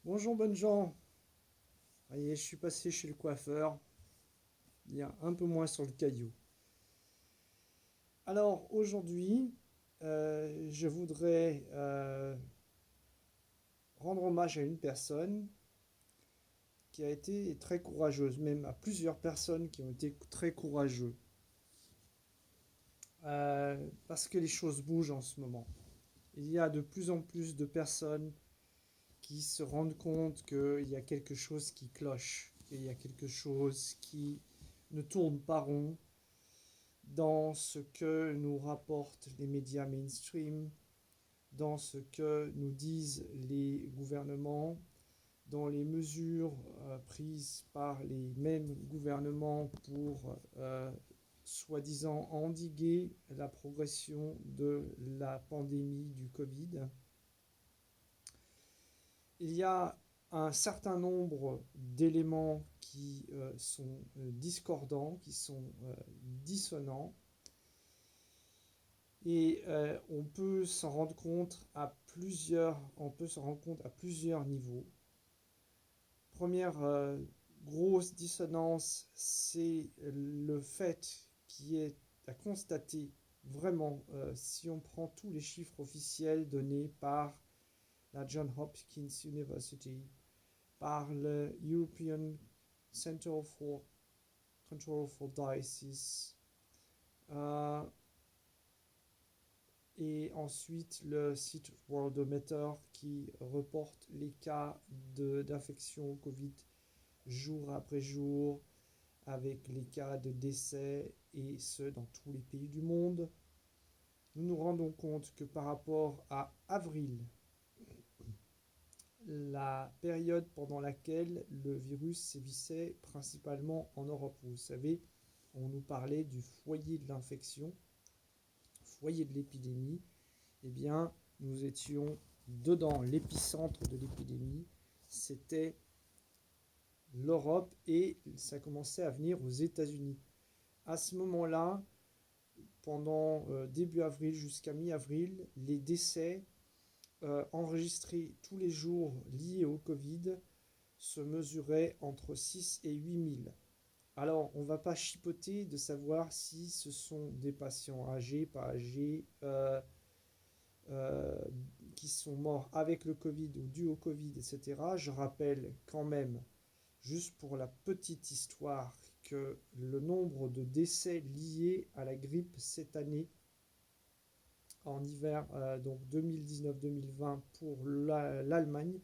Bonjour, bonnes gens. Ça y est, je suis passé chez le coiffeur. Il y a un peu moins sur le caillou. Alors aujourd'hui, je voudrais rendre hommage à une personne qui a été très courageuse, même à plusieurs personnes qui ont été très courageux. Parce que les choses bougent en ce moment. Il y a de plus en plus de personnes qui se rendent compte qu'il y a quelque chose qui cloche, qu'il y a quelque chose qui ne tourne pas rond dans ce que nous rapportent les médias mainstream, dans ce que nous disent les gouvernements, dans les mesures prises par les mêmes gouvernements pour soi-disant endiguer la progression de la pandémie du Covid. Il y a un certain nombre d'éléments qui sont discordants, qui sont dissonants. Et on peut s'en rendre compte à plusieurs niveaux. Première grosse dissonance, c'est le fait qui est à constater vraiment si on prend tous les chiffres officiels donnés par la Johns Hopkins University, par le European Center for Control for Diseases, euh, et ensuite le site Worldometer qui reporte les cas d'infection au Covid jour après jour, avec les cas de décès, et ce dans tous les pays du monde. Nous nous rendons compte que par rapport à avril, la période pendant laquelle le virus sévissait principalement en Europe, vous savez, on nous parlait du foyer de l'infection, foyer de l'épidémie, eh bien, nous étions dedans, l'épicentre de l'épidémie, c'était l'Europe, et ça commençait à venir aux États-Unis. À ce moment-là, pendant début avril jusqu'à mi-avril, les décès enregistrés tous les jours liés au Covid se mesuraient entre 6 et 8 000. Alors, on ne va pas chipoter de savoir si ce sont des patients âgés, pas âgés, euh, qui sont morts avec le Covid ou dû au Covid, etc. Je rappelle quand même, juste pour la petite histoire, que le nombre de décès liés à la grippe cette année, en hiver, donc 2019-2020 pour l'Allemagne,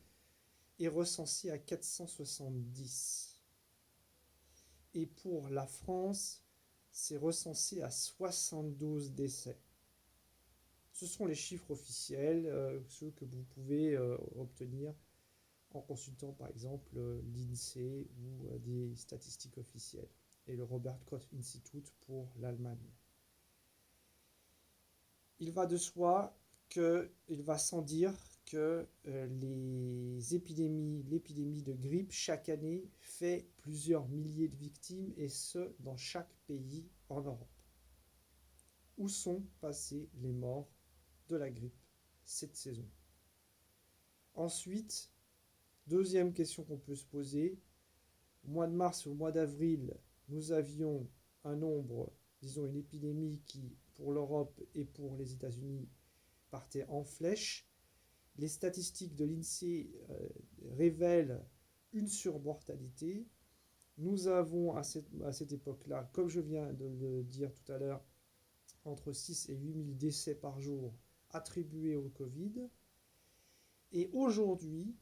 est recensé à 470. Et pour la France, c'est recensé à 72 décès. Ce sont les chiffres officiels, ceux que vous pouvez obtenir en consultant par exemple l'INSEE ou des statistiques officielles, et le Robert Koch Institute pour l'Allemagne. Il va de soi il va sans dire que l'épidémie de grippe chaque année fait plusieurs milliers de victimes, et ce dans chaque pays en Europe. Où sont passés les morts de la grippe cette saison? Ensuite, deuxième question qu'on peut se poser, au mois de mars et au mois d'avril, nous avions un nombre, disons une épidémie qui, pour l'Europe et pour les États-Unis, partait en flèche. Les statistiques de l'INSEE révèlent une surmortalité. Nous avons à cette époque-là, comme je viens de le dire tout à l'heure, entre 6 et 8 000 décès par jour attribués au Covid. Et aujourd'hui,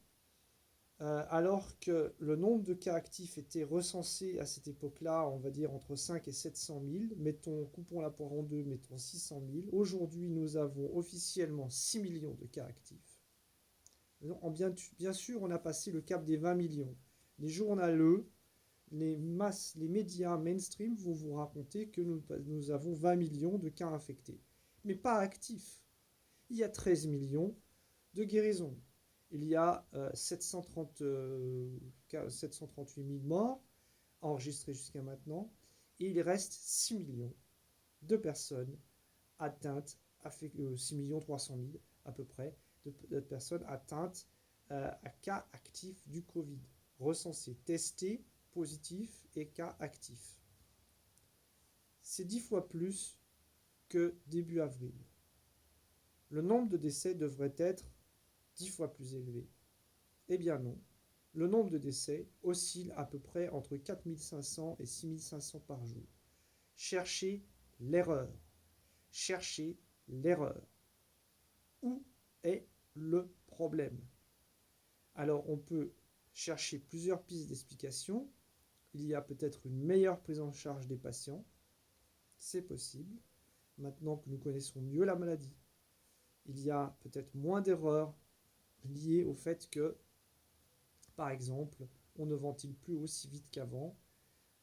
alors que le nombre de cas actifs était recensé à cette époque-là, on va dire entre 5 et 700 000, coupons la poire en deux, mettons 600 000, aujourd'hui nous avons officiellement 6 millions de cas actifs. Bien sûr, on a passé le cap des 20 millions. Les journaleux, les médias mainstream vont vous raconter que nous avons 20 millions de cas infectés, mais pas actifs. Il y a 13 millions de guérisons. Il y a 738 000 morts enregistrés jusqu'à maintenant, et il reste 6 millions de personnes atteintes, 6 300 000 à peu près, de personnes atteintes à cas actifs du Covid. Recensés, testés, positifs et cas actifs. C'est 10 fois plus que début avril. Le nombre de décès devrait être 10 fois plus élevé. Eh bien non. Le nombre de décès oscille à peu près entre 4500 et 6500 par jour. Cherchez l'erreur. Cherchez l'erreur. Où est le problème? Alors on peut chercher plusieurs pistes d'explication. Il y a peut-être une meilleure prise en charge des patients. C'est possible. Maintenant que nous connaissons mieux la maladie, il y a peut-être moins d'erreurs liées au fait que, par exemple, on ne ventile plus aussi vite qu'avant,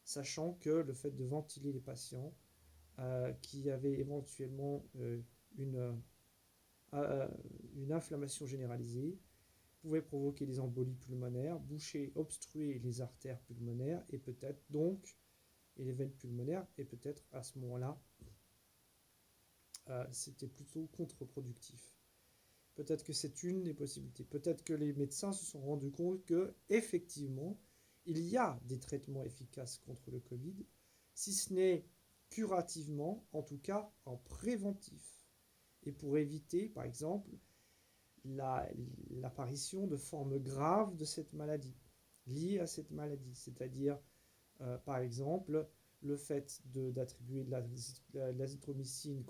sachant que le fait de ventiler les patients qui avaient éventuellement une, une inflammation généralisée pouvait provoquer des embolies pulmonaires, boucher, obstruer les artères pulmonaires et peut-être donc, et les veines pulmonaires, et peut-être à ce moment-là, c'était plutôt contre-productif. Peut-être que c'est une des possibilités. Peut-être que les médecins se sont rendus compte que, effectivement, il y a des traitements efficaces contre le Covid, si ce n'est curativement, en tout cas en préventif. Et pour éviter, par exemple, l'apparition de formes graves de cette maladie, liées à cette maladie. C'est-à-dire, par exemple, le fait d'attribuer de l'azithromycine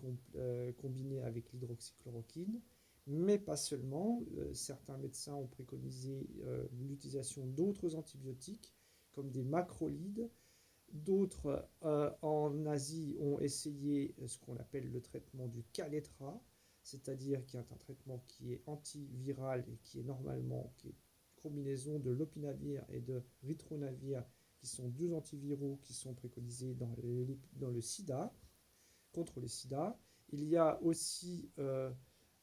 combinée avec l'hydroxychloroquine, mais pas seulement. Certains médecins ont préconisé l'utilisation d'autres antibiotiques, comme des macrolides. D'autres en Asie ont essayé ce qu'on appelle le traitement du Kaletra, c'est-à-dire qui est un traitement qui est antiviral et qui est normalement qui est une combinaison de lopinavir et de ritonavir, qui sont deux antiviraux qui sont préconisés dans le sida, contre le sida. Il y a aussi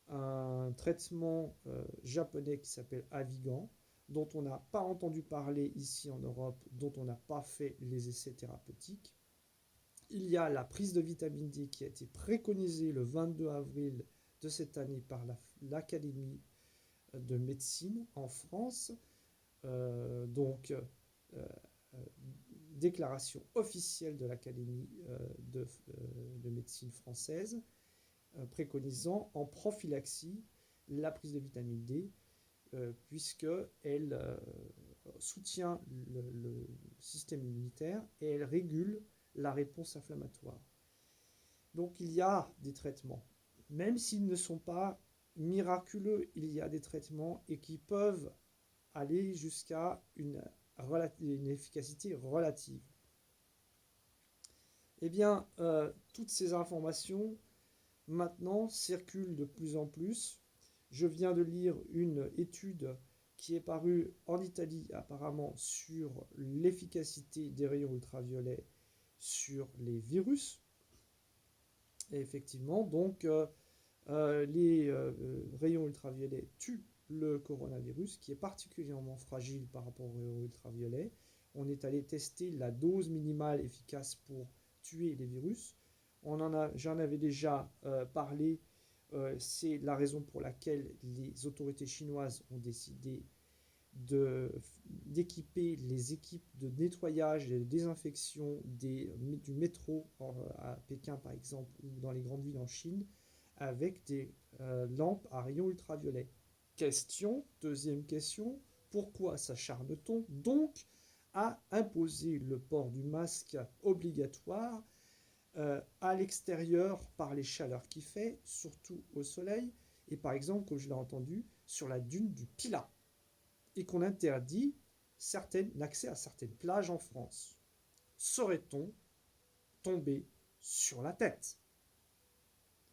un traitement japonais qui s'appelle Avigan, dont on n'a pas entendu parler ici en Europe, dont on n'a pas fait les essais thérapeutiques. Il y a la prise de vitamine D qui a été préconisée le 22 avril de cette année par l'Académie de médecine en France. Donc, déclaration officielle de l'Académie de médecine française, préconisant en prophylaxie la prise de vitamine D, puisqu'elle soutient le système immunitaire et elle régule la réponse inflammatoire. Donc il y a des traitements. Même s'ils ne sont pas miraculeux, il y a des traitements et qui peuvent aller jusqu'à une efficacité relative. Eh bien, toutes ces informations maintenant circulent de plus en plus. Je viens de lire une étude qui est parue en Italie apparemment sur l'efficacité des rayons ultraviolets sur les virus. Et effectivement, donc, les rayons ultraviolets tuent le coronavirus, qui est particulièrement fragile par rapport aux rayons ultraviolets. On est allé tester la dose minimale efficace pour tuer les virus. J'en avais déjà parlé. C'est la raison pour laquelle les autorités chinoises ont décidé d'équiper les équipes de nettoyage et de désinfection du métro à Pékin par exemple ou dans les grandes villes en Chine avec des lampes à rayons ultraviolets. Deuxième question, pourquoi s'acharne-t-on donc à imposer le port du masque obligatoire à l'extérieur par les chaleurs qu'il fait, surtout au soleil, et par exemple, comme je l'ai entendu, sur la dune du Pilat, et qu'on interdit l'accès à certaines plages en France? Serait-on tombé sur la tête?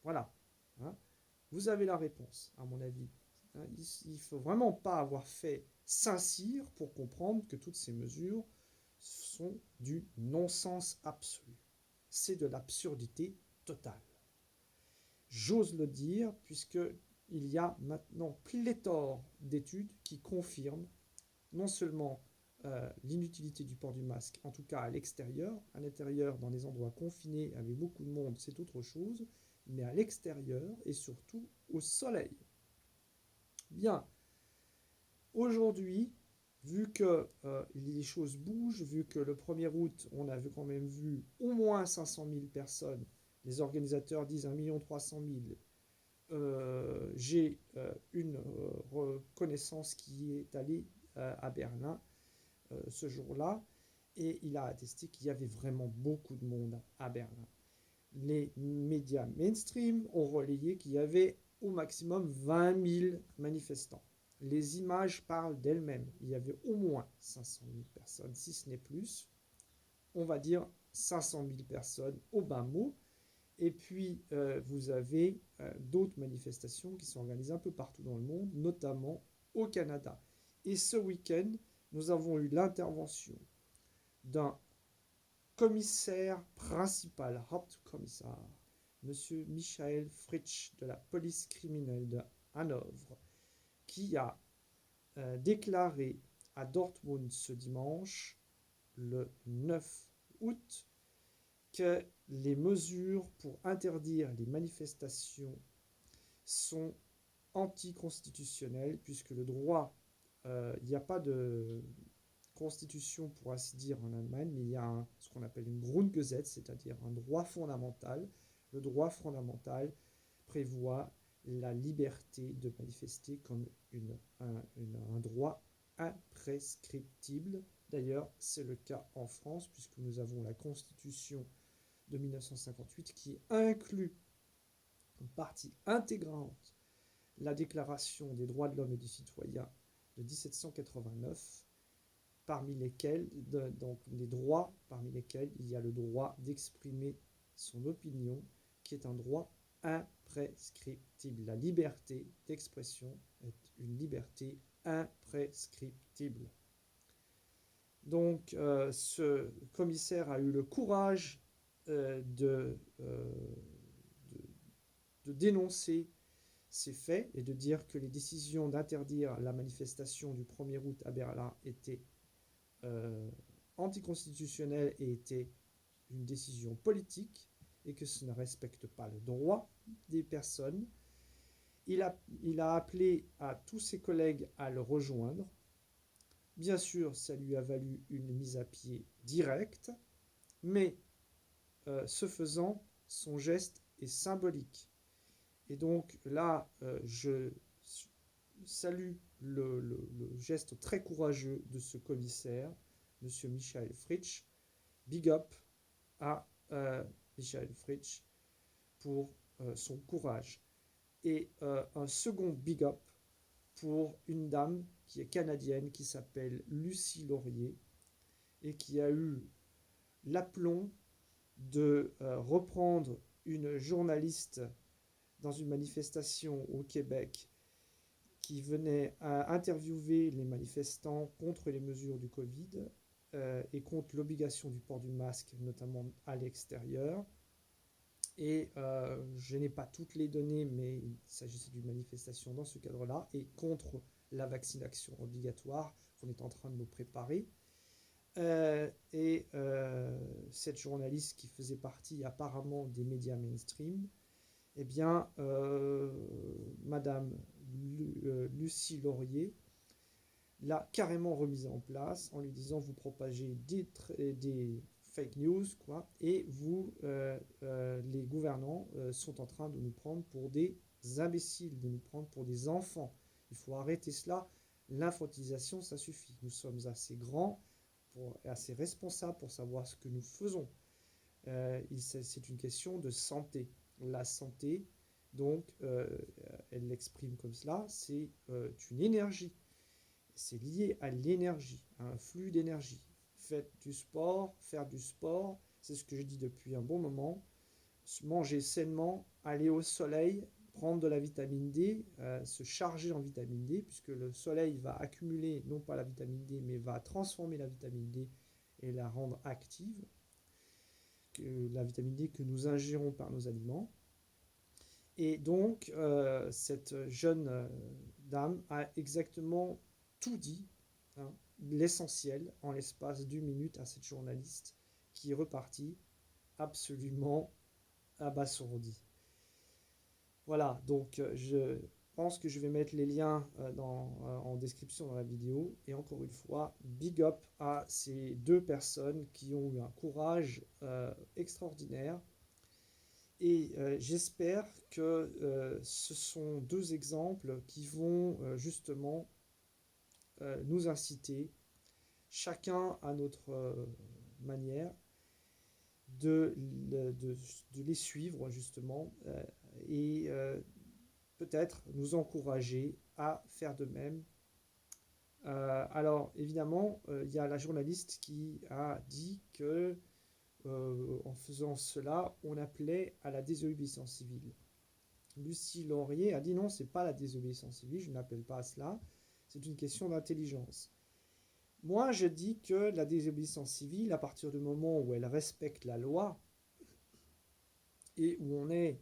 Voilà. Hein, vous avez la réponse, à mon avis. Hein, il ne faut vraiment pas avoir fait Saint-Cyr pour comprendre que toutes ces mesures sont du non-sens absolu. C'est de l'absurdité totale. J'ose le dire, puisqu'il y a maintenant pléthore d'études qui confirment non seulement l'inutilité du port du masque, en tout cas à l'extérieur. À l'intérieur, dans des endroits confinés avec beaucoup de monde, c'est autre chose, mais à l'extérieur et surtout au soleil. Bien. Aujourd'hui, vu que les choses bougent, vu que le 1er août, on a quand même vu au moins 500 000 personnes, les organisateurs disent 1 300 000. J'ai une connaissance qui est allée à Berlin ce jour-là et il a attesté qu'il y avait vraiment beaucoup de monde à Berlin. Les médias mainstream ont relayé qu'il y avait au maximum 20 000 manifestants. Les images parlent d'elles-mêmes. Il y avait au moins 500 000 personnes, si ce n'est plus. On va dire 500 000 personnes au bas mot. Et puis, vous avez d'autres manifestations qui sont organisées un peu partout dans le monde, notamment au Canada. Et ce week-end, nous avons eu l'intervention d'un commissaire principal, Hauptkommissar, M. Michael Fritsch de la police criminelle de Hanovre, qui a déclaré à Dortmund ce dimanche, le 9 août, que les mesures pour interdire les manifestations sont anticonstitutionnelles, puisque le droit, il n'y a pas de constitution pour ainsi dire en Allemagne, mais il y a ce qu'on appelle une Grundgesetz, c'est-à-dire un droit fondamental. Le droit fondamental prévoit la liberté de manifester comme un droit imprescriptible. D'ailleurs, c'est le cas en France, puisque nous avons la Constitution de 1958 qui inclut en partie intégrante la Déclaration des droits de l'homme et du citoyen de 1789, parmi lesquels, donc les droits parmi lesquels il y a le droit d'exprimer son opinion, qui est un droit imprescriptible. La liberté d'expression est une liberté imprescriptible. Donc, ce commissaire a eu le courage de dénoncer ces faits et de dire que les décisions d'interdire la manifestation du 1er août à Berlin étaient anticonstitutionnelles et étaient une décision politique et que ce ne respecte pas le droit des personnes. Il a appelé à tous ses collègues à le rejoindre. Bien sûr, ça lui a valu une mise à pied directe, mais ce faisant, son geste est symbolique. Et donc là, je salue le geste très courageux de ce commissaire, M. Michael Fritsch. Big up à Michael Fritsch pour son courage. Et un second big up pour une dame qui est canadienne, qui s'appelle Lucie Laurier, et qui a eu l'aplomb de reprendre une journaliste dans une manifestation au Québec qui venait interviewer les manifestants contre les mesures du Covid et contre l'obligation du port du masque, notamment à l'extérieur. Et je n'ai pas toutes les données, mais il s'agissait d'une manifestation dans ce cadre-là, et contre la vaccination obligatoire qu'on est en train de nous préparer. Cette journaliste qui faisait partie apparemment des médias mainstream, eh bien, Madame Lucie Laurier l'a carrément remise en place en lui disant: vous propagez des fake news, quoi, et vous, les gouvernants, sont en train de nous prendre pour des imbéciles, de nous prendre pour des enfants. Il faut arrêter cela. L'infantilisation, ça suffit. Nous sommes assez grands, assez responsables pour savoir ce que nous faisons. C'est une question de santé. La santé, donc, elle l'exprime comme cela, c'est une énergie. C'est lié à l'énergie, à un flux d'énergie. Faites du sport, faire du sport, c'est ce que je dis depuis un bon moment. Manger sainement, aller au soleil, prendre de la vitamine D, se charger en vitamine D, puisque le soleil va accumuler, non pas la vitamine D, mais va transformer la vitamine D et la rendre active. La vitamine D que nous ingérons par nos aliments. Et donc, cette jeune dame a exactement tout dit, hein, l'essentiel, en l'espace d'1 minute à cette journaliste qui est repartie absolument abasourdie. Voilà, donc pense que je vais mettre les liens en description dans la vidéo. Et encore une fois, big up à ces deux personnes qui ont eu un courage extraordinaire. Et j'espère que ce sont deux exemples qui vont justement nous inciter, chacun à notre manière, de les suivre justement et peut-être nous encourager à faire de même. Alors évidemment, il y a la journaliste qui a dit que en faisant cela, on appelait à la désobéissance civile. Lucie Laurier a dit non, c'est pas la désobéissance civile, je n'appelle pas à cela, c'est une question d'intelligence. Moi, je dis que la désobéissance civile, à partir du moment où elle respecte la loi et où on est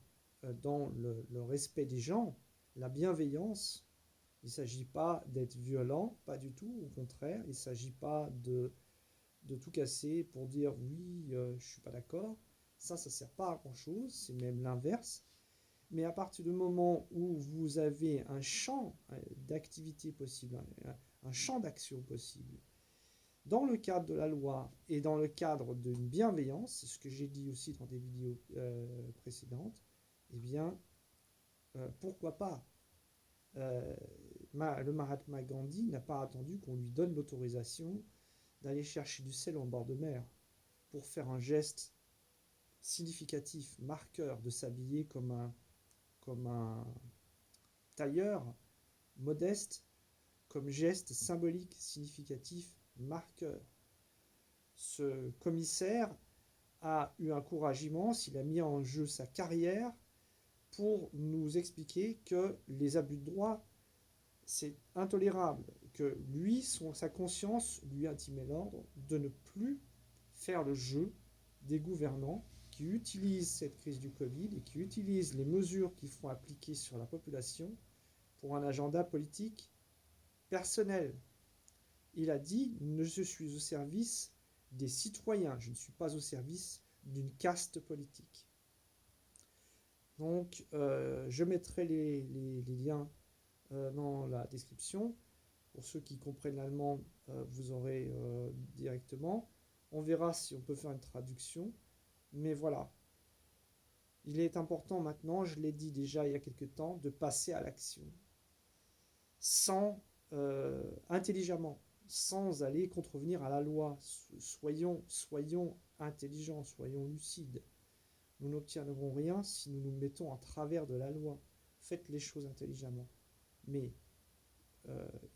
dans le respect des gens, la bienveillance, il ne s'agit pas d'être violent, pas du tout, au contraire, il ne s'agit pas de tout casser pour dire oui, je ne suis pas d'accord. Ça ne sert pas à grand-chose, c'est même l'inverse. Mais à partir du moment où vous avez un champ d'activité possible, un champ d'action possible, dans le cadre de la loi et dans le cadre d'une bienveillance, c'est ce que j'ai dit aussi dans des vidéos précédentes, eh bien, pourquoi pas le Mahatma Gandhi n'a pas attendu qu'on lui donne l'autorisation d'aller chercher du sel en bord de mer pour faire un geste significatif, marqueur, de s'habiller comme un tailleur modeste, comme geste symbolique, significatif, marqueur. Ce commissaire a eu un courage immense, il a mis en jeu sa carrière pour nous expliquer que les abus de droit, c'est intolérable, que lui, sa conscience lui intimait l'ordre de ne plus faire le jeu des gouvernants qui utilisent cette crise du Covid et qui utilisent les mesures qu'ils font appliquer sur la population pour un agenda politique personnel. Il a dit « Je suis au service des citoyens, je ne suis pas au service d'une caste politique ». Donc, je mettrai les liens dans la description. Pour ceux qui comprennent l'allemand, vous aurez directement. On verra si on peut faire une traduction. Mais voilà. Il est important maintenant, je l'ai dit déjà il y a quelque temps, de passer à l'action. Intelligemment, sans aller contrevenir à la loi. Soyons intelligents, soyons lucides. Nous n'obtiendrons rien si nous nous mettons en travers de la loi. Faites les choses intelligemment. Mais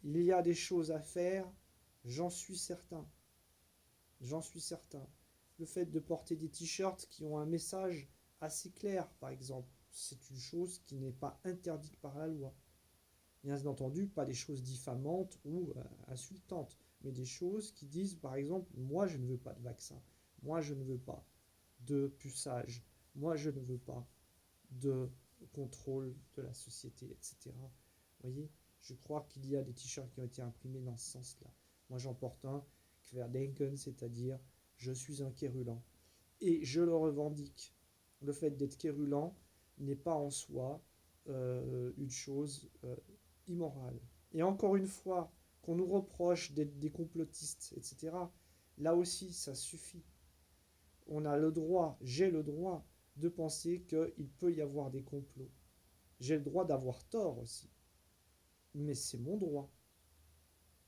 il y a des choses à faire, j'en suis certain. J'en suis certain. Le fait de porter des t-shirts qui ont un message assez clair, par exemple, c'est une chose qui n'est pas interdite par la loi. Bien entendu, pas des choses diffamantes ou insultantes, mais des choses qui disent, par exemple, moi je ne veux pas de vaccin, moi je ne veux pas de puçage, moi je ne veux pas de contrôle de la société, etc. Vous voyez, je crois qu'il y a des t-shirts qui ont été imprimés dans ce sens-là. Moi j'en porte un, Querdenken, c'est-à-dire je suis un quérulant. Et je le revendique. Le fait d'être quérulant n'est pas en soi une chose immorale. Et encore une fois, qu'on nous reproche d'être des complotistes, etc., là aussi, ça suffit. On a le droit, j'ai le droit de penser qu'il peut y avoir des complots. J'ai le droit d'avoir tort aussi. Mais c'est mon droit.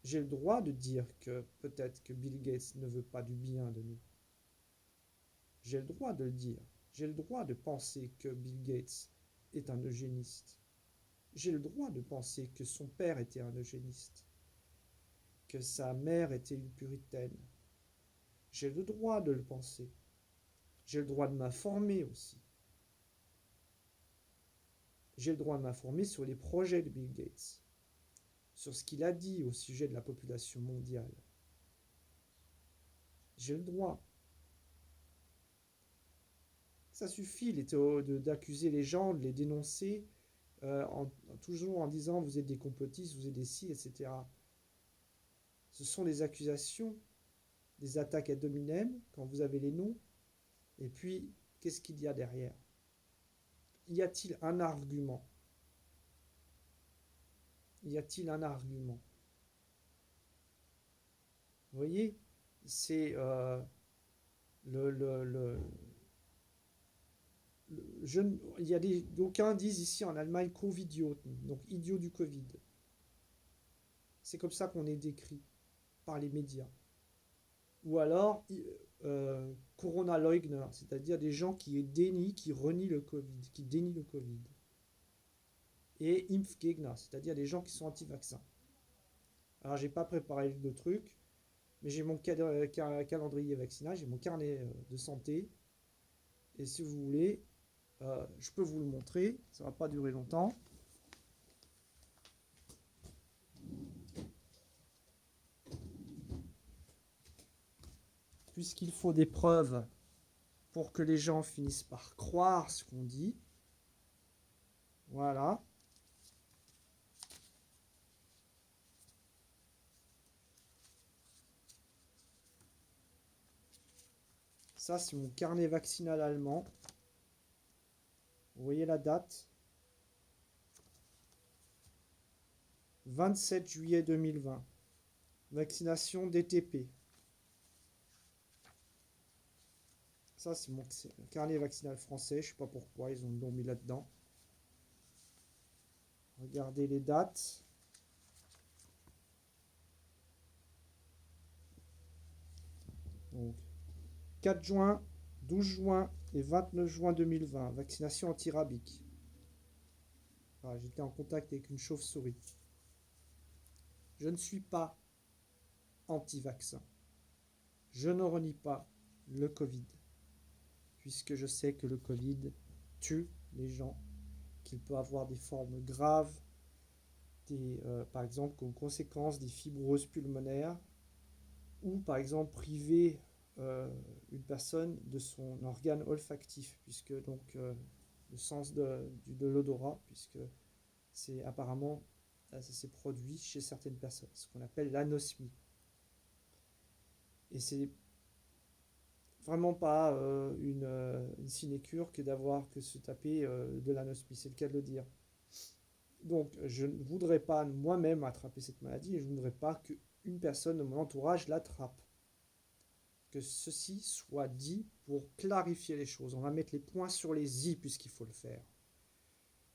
J'ai le droit de dire que peut-être que Bill Gates ne veut pas du bien de nous. J'ai le droit de le dire. J'ai le droit de penser que Bill Gates est un eugéniste. J'ai le droit de penser que son père était un eugéniste, que sa mère était une puritaine. J'ai le droit de le penser. J'ai le droit de m'informer aussi. J'ai le droit de m'informer sur les projets de Bill Gates, sur ce qu'il a dit au sujet de la population mondiale. J'ai le droit. Ça suffit d'accuser les gens, de les dénoncer, toujours en disant vous êtes des complotistes, vous êtes des ci, etc. Ce sont des accusations, des attaques ad hominem, quand vous avez les noms. Et puis, qu'est-ce qu'il y a derrière? Y a-t-il un argument? y a-t-il un argument? Vous voyez, c'est le, il y a d'aucuns disent ici en Allemagne Covidiot, donc idiot du Covid. C'est comme ça qu'on est décrit par les médias. Ou alors Corona-Leugner, c'est-à-dire des gens qui dénient, qui renient le Covid, qui dénient le Covid. Et Impfgegner, c'est-à-dire des gens qui sont anti-vaccins. Alors j'ai pas préparé le truc, mais j'ai mon calendrier vaccinal, j'ai mon carnet de santé. Et si vous voulez, je peux vous le montrer, ça va pas durer longtemps. Puisqu'il faut des preuves pour que les gens finissent par croire ce qu'on dit. Voilà. Ça, c'est mon carnet vaccinal allemand. Vous voyez la date? 27 juillet 2020. Vaccination DTP. Ça, c'est mon carnet vaccinal français. Je ne sais pas pourquoi ils l'ont mis là-dedans. Regardez les dates. Donc, 4 juin, 12 juin et 29 juin 2020. Vaccination antirabique. Voilà, j'étais en contact avec une chauve-souris. Je ne suis pas anti-vaccin. Je ne renie pas le Covid, puisque je sais que le Covid tue les gens, qu'il peut avoir des formes graves, par exemple comme conséquence des fibroses pulmonaires, ou par exemple priver une personne de son organe olfactif, puisque donc le sens de l'odorat, puisque c'est apparemment ça s'est produit chez certaines personnes, ce qu'on appelle l'anosmie. Et c'est vraiment pas une sinécure que d'avoir que se taper de l'anosmie, c'est le cas de le dire. Donc je ne voudrais pas moi-même attraper cette maladie et je ne voudrais pas qu'une personne de mon entourage l'attrape. Que ceci soit dit pour clarifier les choses. On va mettre les points sur les i puisqu'il faut le faire.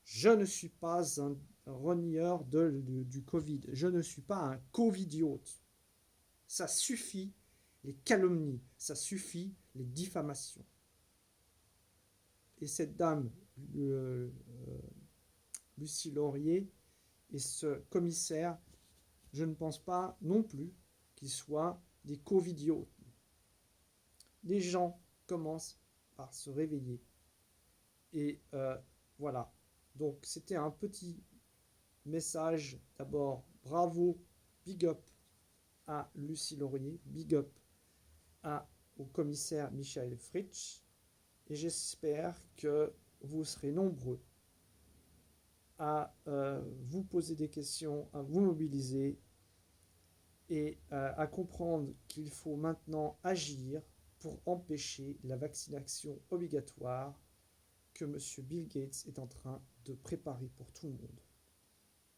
Je ne suis pas un renieur du Covid. Je ne suis pas un covidiote. Ça suffit les calomnies, ça suffit les diffamations. Et cette dame, Lucie Laurier, et ce commissaire, je ne pense pas non plus qu'ils soient des covidiotes. Les gens commencent par se réveiller. Et voilà. Donc c'était un petit message. D'abord, bravo, big up à Lucie Laurier, big up au commissaire Michael Fritsch. Et j'espère que vous serez nombreux à vous poser des questions, à vous mobiliser et à comprendre qu'il faut maintenant agir pour empêcher la vaccination obligatoire que M. Bill Gates est en train de préparer pour tout le monde.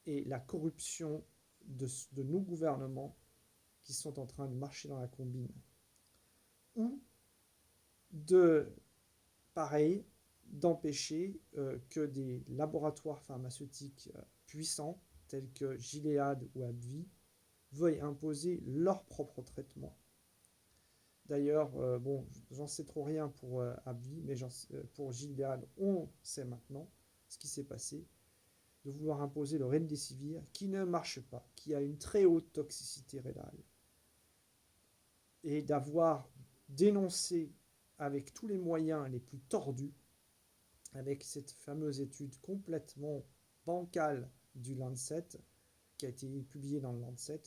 Et la corruption de nos gouvernements qui sont en train de marcher dans la combine. Ou pareil, d'empêcher que des laboratoires pharmaceutiques puissants, tels que Gilead ou AbbVie, veuillent imposer leur propre traitement. D'ailleurs, bon, j'en sais trop rien pour AbbVie, mais pour Gilead, on sait maintenant ce qui s'est passé, de vouloir imposer le Remdesivir, qui ne marche pas, qui a une très haute toxicité rénale, et d'avoir dénoncé avec tous les moyens les plus tordus, avec cette fameuse étude complètement bancale du Lancet, qui a été publiée dans le Lancet,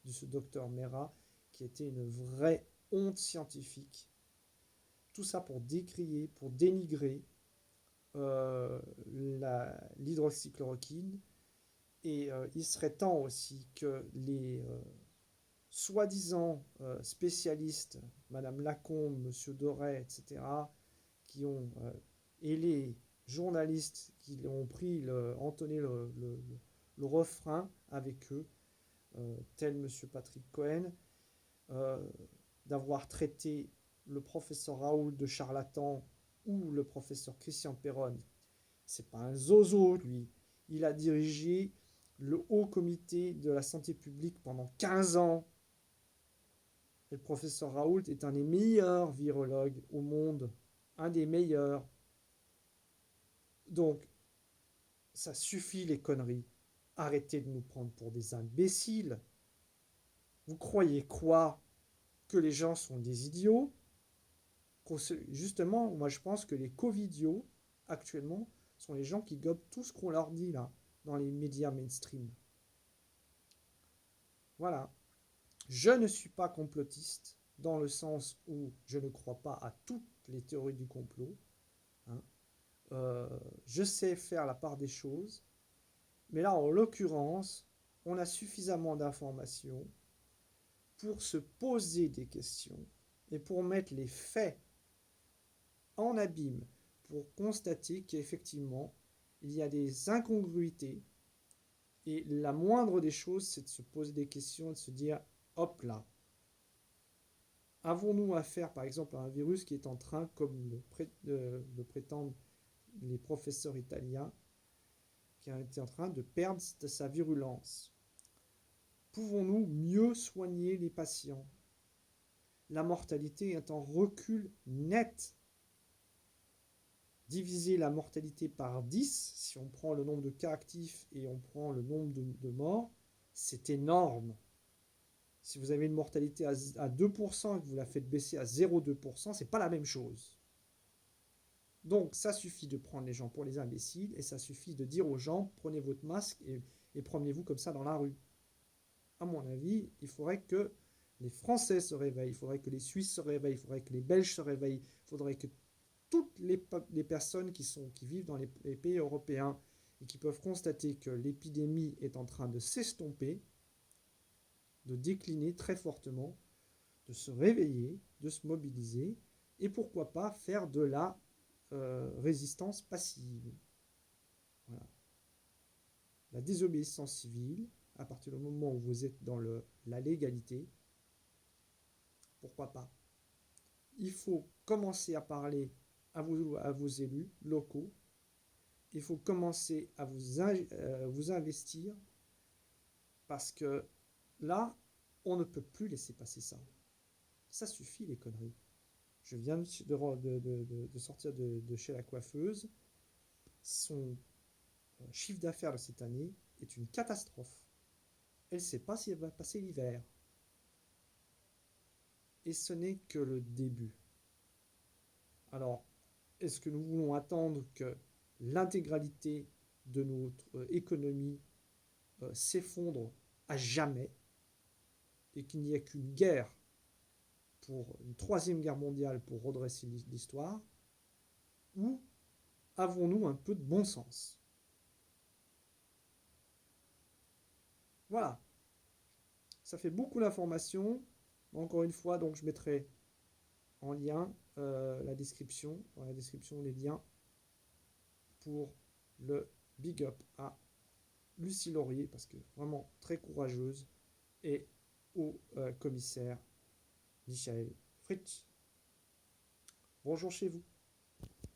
de ce docteur Mera, qui était une vraie honte scientifique. Tout ça pour décrier, pour dénigrer l'hydroxychloroquine. Et il serait temps aussi que les soi-disant spécialistes, Madame Lacombe, Monsieur Doré, etc., qui et les journalistes qui ont entonné le refrain avec eux, tel M. Patrick Cohen, d'avoir traité le professeur Raoult de charlatan ou le professeur Christian Perron. C'est pas un zozo, lui. Il a dirigé le Haut Comité de la Santé publique pendant 15 ans. Et le professeur Raoult est un des meilleurs virologues au monde. Un des meilleurs. Donc, ça suffit les conneries. Arrêtez de nous prendre pour des imbéciles. Vous croyez quoi? Que les gens sont des idiots? Justement, moi je pense que les covidios, actuellement, sont les gens qui gobent tout ce qu'on leur dit là, dans les médias mainstream. Voilà. Je ne suis pas complotiste, dans le sens où je ne crois pas à toutes les théories du complot. Hein. Je sais faire la part des choses, mais là, en l'occurrence, on a suffisamment d'informations pour se poser des questions et pour mettre les faits en abîme, pour constater qu'effectivement, il y a des incongruités. Et la moindre des choses, c'est de se poser des questions et de se dire, hop là, avons-nous affaire par exemple à un virus qui est en train, comme le prétendent les professeurs italiens, qui est en train de perdre de sa virulence? Pouvons-nous mieux soigner les patients? La mortalité est en recul net. Diviser la mortalité par 10, si on prend le nombre de cas actifs et on prend le nombre de morts, c'est énorme. Si vous avez une mortalité à 2% et que vous la faites baisser à 0,2%, c'est pas la même chose. Donc ça suffit de prendre les gens pour les imbéciles et ça suffit de dire aux gens, prenez votre masque et promenez-vous comme ça dans la rue. À mon avis, il faudrait que les Français se réveillent, il faudrait que les Suisses se réveillent, il faudrait que les Belges se réveillent, il faudrait que toutes les personnes qui vivent dans les pays européens et qui peuvent constater que l'épidémie est en train de s'estomper, de décliner très fortement, de se réveiller, de se mobiliser, et pourquoi pas faire de la résistance passive. Voilà. La désobéissance civile, à partir du moment où vous êtes dans la légalité, pourquoi pas? Il faut commencer à parler à vos élus locaux, il faut commencer à vous investir, parce que là, on ne peut plus laisser passer ça. Ça suffit les conneries. Je viens de sortir de chez la coiffeuse. Son chiffre d'affaires de cette année est une catastrophe. Elle ne sait pas si elle va passer l'hiver. Et ce n'est que le début. Alors, est-ce que nous voulons attendre que l'intégralité de notre économie s'effondre à jamais et qu'il n'y ait qu'une guerre, pour une troisième guerre mondiale pour redresser l'histoire, ou avons-nous un peu de bon sens? Voilà, ça fait beaucoup d'informations. Encore une fois, donc je mettrai en lien dans la description les liens pour le big up à Lucie Laurier, parce que vraiment très courageuse, et au commissaire Michael Fritsch. Bonjour chez vous.